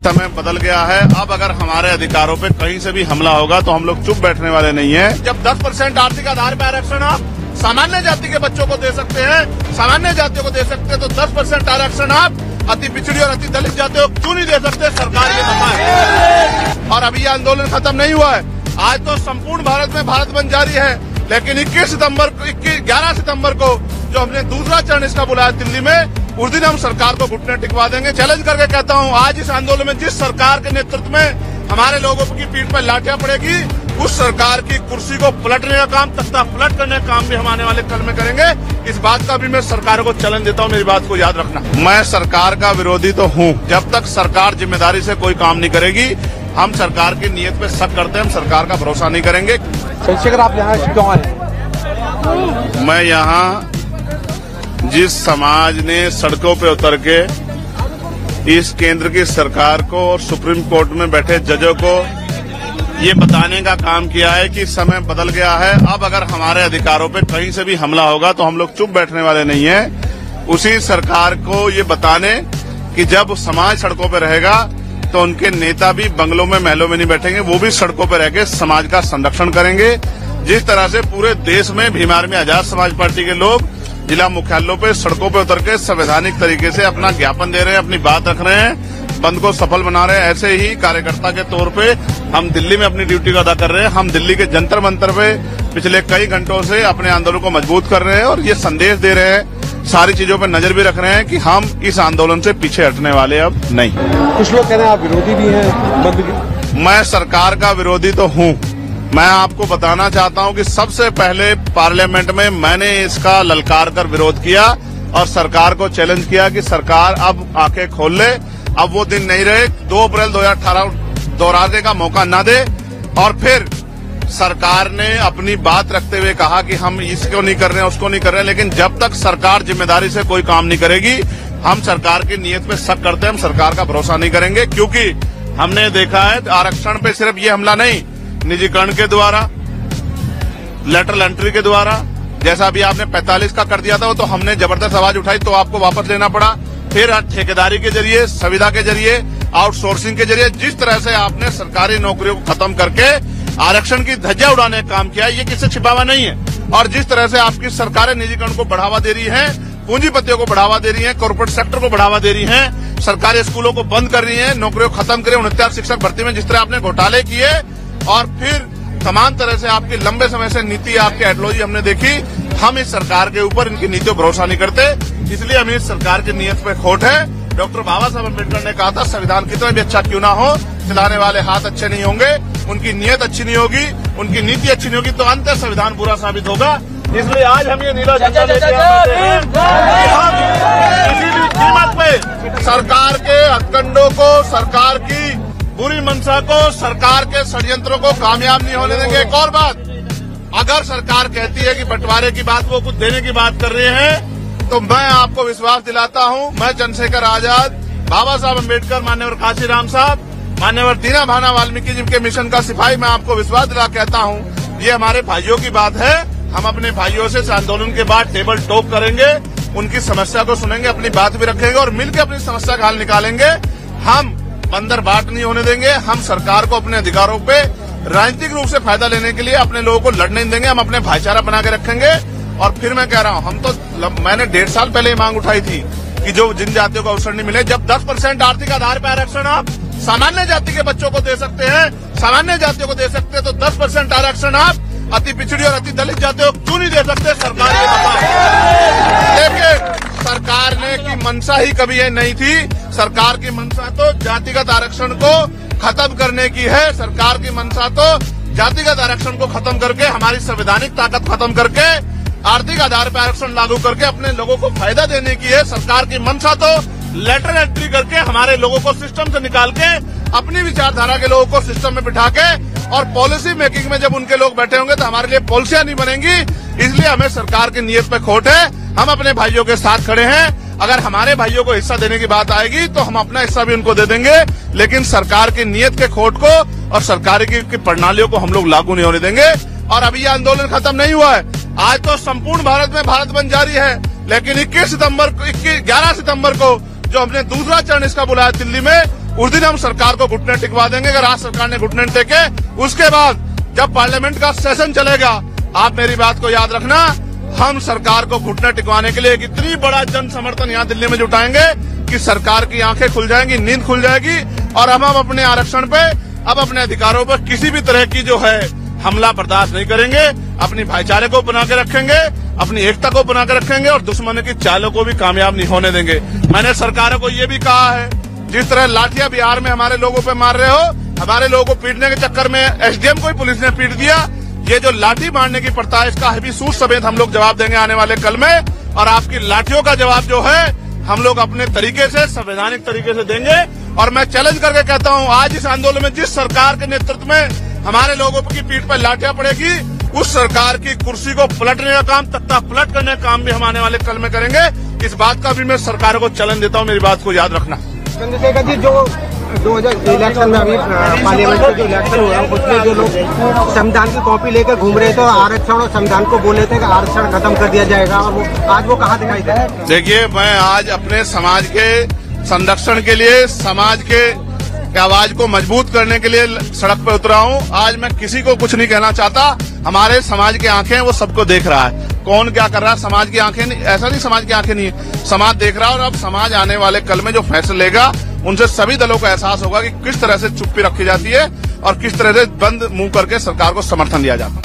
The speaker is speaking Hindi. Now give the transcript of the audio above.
समय बदल गया है। अब अगर हमारे अधिकारों पे कहीं से भी हमला होगा तो हम लोग चुप बैठने वाले नहीं हैं। जब 10% आर्थिक आधार पर आरक्षण आप सामान्य जाति के बच्चों को दे सकते हैं, सामान्य जातियों को दे सकते हैं, तो 10% आरक्षण आप अति पिछड़ी और अति दलित जातियों को क्यों नहीं दे सकते? सरकार ये बताए। और अभी ये आंदोलन खत्म नहीं हुआ है। आज तो संपूर्ण भारत में भारत बंद जारी है, लेकिन 11 सितम्बर को जो हमने दूसरा चरण इसका बुलाया दिल्ली में, उस दिन हम सरकार को घुटने टिकवा देंगे। चैलेंज करके कहता हूँ, आज इस आंदोलन में जिस सरकार के नेतृत्व में हमारे लोगों की पीठ पर लाठियां पड़ेगी, उस सरकार की कुर्सी को पलटने का काम, तख्ता पलट करने का काम भी हम आने वाले कल में करेंगे। इस बात का भी मैं सरकार को चैलेंज देता हूँ, मेरी बात को याद रखना। मैं सरकार का विरोधी तो हूँ। जब तक सरकार जिम्मेदारी से कोई काम नहीं करेगी, हम सरकार की नीयत पे शक करते हैं, हम सरकार का भरोसा नहीं करेंगे। चंद्रशेखर, आप यहाँ क्यों आए? मैं यहाँ जिस समाज ने सड़कों पे उतर के इस केंद्र की सरकार को और सुप्रीम कोर्ट में बैठे जजों को ये बताने का काम किया है कि समय बदल गया है। अब अगर हमारे अधिकारों पे कहीं से भी हमला होगा तो हम लोग चुप बैठने वाले नहीं हैं। उसी सरकार को ये बताने कि जब समाज सड़कों पे रहेगा तो उनके नेता भी बंगलों में, महलों में नहीं बैठेंगे, वो भी सड़कों पे रह के समाज का संरक्षण करेंगे। जिस तरह से पूरे देश में भीम आर्मी आजाद समाज पार्टी के लोग जिला मुख्यालयों पे सड़कों पे उतर के संवैधानिक तरीके से अपना ज्ञापन दे रहे हैं, अपनी बात रख रहे हैं, बंद को सफल बना रहे हैं, ऐसे ही कार्यकर्ता के तौर पे हम दिल्ली में अपनी ड्यूटी अदा कर रहे हैं। हम दिल्ली के जंतर मंतर पे पिछले कई घंटों से अपने आंदोलन को मजबूत कर रहे हैं और ये संदेश दे रहे हैं, सारी चीजों पर नजर भी रख रहे हैं कि हम इस आंदोलन से पीछे हटने वाले अब नहीं। कुछ लोग कह रहे हैं आप विरोधी भी हैं बंद की। मैं सरकार का विरोधी तो हूँ। मैं आपको बताना चाहता हूं कि सबसे पहले पार्लियामेंट में मैंने इसका ललकार कर विरोध किया और सरकार को चैलेंज किया कि सरकार अब आंखें खोल ले। अब वो दिन नहीं रहे, 2 अप्रैल 2018 दोहराने का मौका न दे। और फिर सरकार ने अपनी बात रखते हुए कहा कि हम इसको नहीं कर रहे हैं, उसको नहीं कर रहे हैं, लेकिन जब तक सरकार जिम्मेदारी से कोई काम नहीं करेगी, हम सरकार की नीयत पे शक करते हैं, हम सरकार का भरोसा नहीं करेंगे। क्योंकि हमने देखा है आरक्षण पे सिर्फ ये हमला नहीं, निजीकरण के द्वारा, लेटरल एंट्री के द्वारा, जैसा अभी आपने 45 का कर दिया था, तो हमने जबरदस्त आवाज उठाई तो आपको वापस लेना पड़ा। फिर ठेकेदारी के जरिए, संविदा के जरिए, आउटसोर्सिंग के जरिए, जिस तरह से आपने सरकारी नौकरियों को खत्म करके आरक्षण की धज्जियां उड़ाने का काम किया, ये किससे छिपावा नहीं है। और जिस तरह से आपकी सरकारें निजीकरण को बढ़ावा दे रही है, पूंजीपतियों को बढ़ावा दे रही है, कॉर्पोरेट सेक्टर को बढ़ावा दे रही है, सरकारी स्कूलों को बंद कर रही है, नौकरियों को खत्म करे, 69 शिक्षक भर्ती में जिस तरह आपने घोटाले किए, और फिर तमाम तरह से आपकी लंबे समय से नीति, आपकी आइडियोलॉजी हमने देखी। हम इस सरकार के ऊपर, इनकी नीतियों पर भरोसा नहीं करते, इसलिए हमें इस सरकार की नीयत पे खोट है। डॉक्टर बाबा साहब अम्बेडकर ने कहा था, संविधान कितना भी अच्छा क्यों ना हो, चलाने वाले हाथ अच्छे नहीं होंगे, उनकी नीयत अच्छी नहीं होगी, उनकी नीति अच्छी नहीं होगी, तो अंत संविधान बुरा साबित होगा। इसलिए आज हम ये नीला झंडा लेके किसी भी कीमत पे सरकार के हथकंडों को, सरकार की बुरी मंशा को, सरकार के षड्यंत्रों को कामयाब नहीं होने देंगे। एक और बात, अगर सरकार कहती है कि बंटवारे की बात, वो कुछ देने की बात कर रहे हैं, तो मैं आपको विश्वास दिलाता हूं, मैं चंद्रशेखर आजाद, बाबा साहब अम्बेडकर, मान्यवर काशीराम साहब, मान्यवर दीना भाना वाल्मीकि जिनके मिशन का सिपाही, मैं आपको विश्वास दिला कहता हूं, ये हमारे भाइयों की बात है। हम अपने भाइयों से इस आंदोलन के बाद टेबल टॉक करेंगे, उनकी समस्या को सुनेंगे, अपनी बात भी रखेंगे और मिलकर अपनी समस्या का हल निकालेंगे। हम बंदर बाट नहीं होने देंगे। हम सरकार को अपने अधिकारों पे राजनीतिक रूप से फायदा लेने के लिए अपने लोगों को लड़ने नहीं देंगे। हम अपने भाईचारा बना के रखेंगे। और फिर मैं कह रहा हूं, मैंने 1.5 साल पहले ये मांग उठाई थी कि जो जिन जातियों को अवसर नहीं मिले, जब 10% आर्थिक आधार पर आरक्षण आप सामान्य जाति के बच्चों को दे सकते हैं, सामान्य जातियों को दे सकते हैं, तो 10% आरक्षण आप अति पिछड़ी और अति दलित जातियों को क्यों नहीं दे सकते? सरकार ये बताए। लेकिन सरकार ने की मंशा ही कभी ये नहीं थी। सरकार की मंशा तो जातिगत आरक्षण को खत्म करने की है। सरकार की मंशा तो जातिगत आरक्षण को खत्म करके, हमारी संवैधानिक ताकत खत्म करके, आर्थिक आधार पर आरक्षण लागू करके अपने लोगों को फायदा देने की है। सरकार की मंशा तो लेटर एंट्री करके हमारे लोगों को सिस्टम से निकाल के, अपनी विचारधारा के लोगों को सिस्टम में बिठा के, और पॉलिसी मेकिंग में जब उनके लोग बैठे होंगे तो हमारे लिए पॉलिसियां नहीं बनेंगी। इसलिए हमें सरकार की नीयत पे खोट है। हम अपने भाइयों के साथ खड़े हैं। अगर हमारे भाइयों को हिस्सा देने की बात आएगी तो हम अपना हिस्सा भी उनको दे देंगे, लेकिन सरकार की नीयत के खोट को और सरकार की प्रणालियों को हम लोग लागू नहीं होने देंगे। और अभी ये आंदोलन खत्म नहीं हुआ है। आज तो संपूर्ण भारत में भारत बंद जारी है, लेकिन 11 सितम्बर को जो हमने दूसरा चरण इसका बुलाया दिल्ली में, उस दिन हम सरकार को घुटने टिकवा देंगे। अगर आज सरकार ने घुटने टेके, उसके बाद जब पार्लियामेंट का सेशन चलेगा, आप मेरी बात को याद रखना, हम सरकार को घुटने टिकवाने के लिए एक इतनी बड़ा जन समर्थन यहाँ दिल्ली में जुटाएंगे कि सरकार की आंखें खुल जाएंगी, नींद खुल जाएगी और हम अपने आरक्षण पे, अब अपने अधिकारों पर किसी भी तरह की जो है हमला बर्दाश्त नहीं करेंगे। अपनी भाईचारे को बना के रखेंगे, अपनी एकता को बना के रखेंगे और दुश्मन की चालों को भी कामयाब नहीं होने देंगे। मैंने सरकारों को ये भी कहा है, जिस तरह लाठियां बिहार में हमारे लोगों पे मार रहे हो, हमारे लोगों को पीटने के चक्कर में एसडीएम को ही पुलिस ने पीट दिया। ये जो लाठी मारने की प्रथा है, इसका भी सूद समेत हम लोग जवाब देंगे आने वाले कल में। और आपकी लाठियों का जवाब जो है हम लोग अपने तरीके से, संवैधानिक तरीके से देंगे। और मैं चैलेंज करके कहता हूं, आज इस आंदोलन में जिस सरकार के नेतृत्व में हमारे लोगों की पीठ पर लाठियां पड़ेगी, उस सरकार की कुर्सी को पलटने का काम, तख्ता पलट करने का काम भी हम आने वाले कल में करेंगे। इस बात का भी मैं सरकार को चैलेंज देता हूं, मेरी बात को याद रखना। चंद्रशेखर जी, जो 2000 इलेक्शन में अभी पार्लियामेंट में जो इलेक्शन हो रहा है, उसमें जो लोग संविधान की कॉपी लेकर घूम रहे थे, आरक्षण और संविधान को बोले थे कि आरक्षण खत्म कर दिया जाएगा, और आज वो कहाँ दिखाई दे रहा है? देखिए, मैं आज अपने समाज के संरक्षण के लिए, समाज के आवाज को मजबूत करने के लिए सड़क पर उतरा हूं। आज मैं किसी को कुछ नहीं कहना चाहता। हमारे समाज की आंखें वो सबको देख रहा है, कौन क्या कर रहा है। समाज की आंखें नहीं, ऐसा नहीं समाज की आंखें नहीं है, समाज देख रहा है। और अब समाज आने वाले कल में जो फैसले लेगा, उनसे सभी दलों को एहसास होगा कि किस तरह से चुप्पी रखी जाती है और किस तरह से बंद मुंह करके सरकार को समर्थन दिया जाता है।